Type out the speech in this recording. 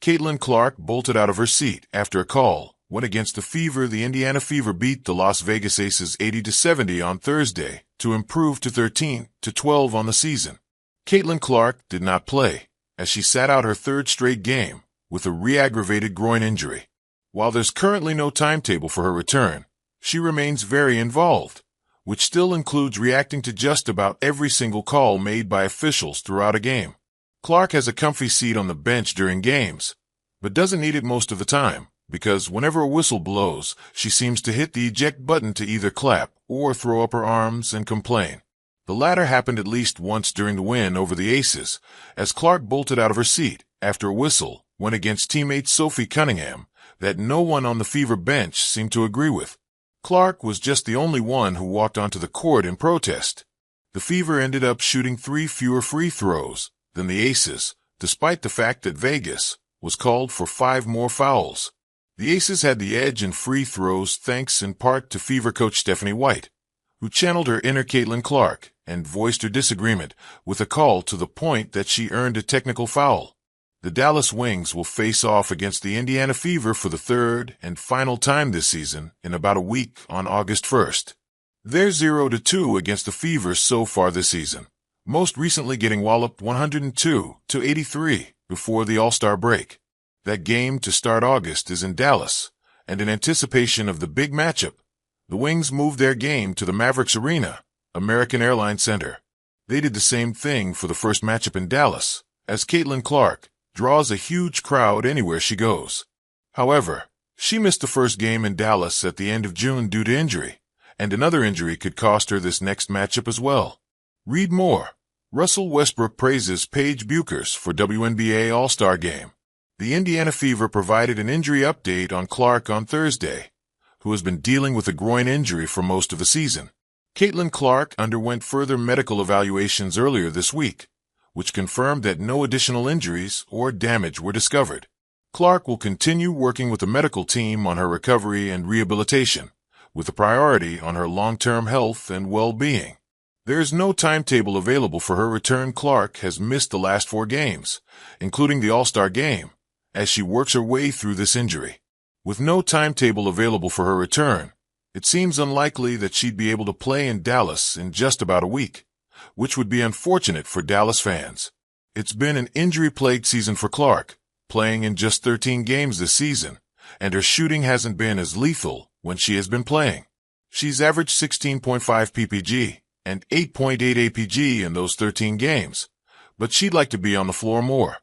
Caitlin Clark bolted out of her seat after a call when against the Fever. The Indiana Fever beat the Las Vegas Aces 80-70 on Thursday to improve to 13-12 on the season. Caitlin Clark did not play, as she sat out her third straight game with a re-aggravated groin injury. While there's currently no timetable for her return, she remains very involved, which still includes reacting to just about every single call made by officials throughout a game. Clark has a comfy seat on the bench during games, but doesn't need it most of the time, because whenever a whistle blows, she seems to hit the eject button to either clap or throw up her arms and complain. The latter happened at least once during the win over the Aces, as Clark bolted out of her seat after a whistle went against teammate Sophie Cunningham that no one on the Fever bench seemed to agree with. Clark was just the only one who walked onto the court in protest. The Fever ended up shooting 3 fewer free throws than the Aces, despite the fact that Vegas was called for 5 more fouls. The Aces had the edge in free throws thanks in part to Fever coach Stephanie White, who channeled her inner Caitlin Clark and voiced her disagreement with a call to the point that she earned a technical foul. The Dallas Wings will face off against the Indiana Fever for the third and final time this season in about a week on August 1st. They're 0-2 against the Fever so far this season, most recently getting walloped 102-83 before the All-Star break. That game to start August is in Dallas, and in anticipation of the big matchup, the Wings moved their game to the Mavericks Arena, American Airlines Center. They did the same thing for the first matchup in Dallas, as Caitlin Clark draws a huge crowd anywhere she goes. However, she missed the first game in Dallas at the end of June due to injury, and another injury could cost her this next matchup as well. Read more. Russell Westbrook praises Paige Buchers for WNBA All-Star Game. The Indiana Fever provided an injury update on Clark on Thursday, who has been dealing with a groin injury for most of the season. Caitlin Clark underwent further medical evaluations earlier this week, which confirmed that no additional injuries or damage were discovered. Clark will continue working with the medical team on her recovery and rehabilitation, with a priority on her long-term health and well-being. There is no timetable available for her return. Clark has missed the last 4 games, including the All-Star game, as she works her way through this injury. With no timetable available for her return, it seems unlikely that she'd be able to play in Dallas in just about a week, which would be unfortunate for Dallas fans. It's been an injury-plagued season for Clark, playing in just 13 games this season, and her shooting hasn't been as lethal when she has been playing. She's averaged 16.5 PPG and 8.8 APG in those 13 games, but she'd like to be on the floor more.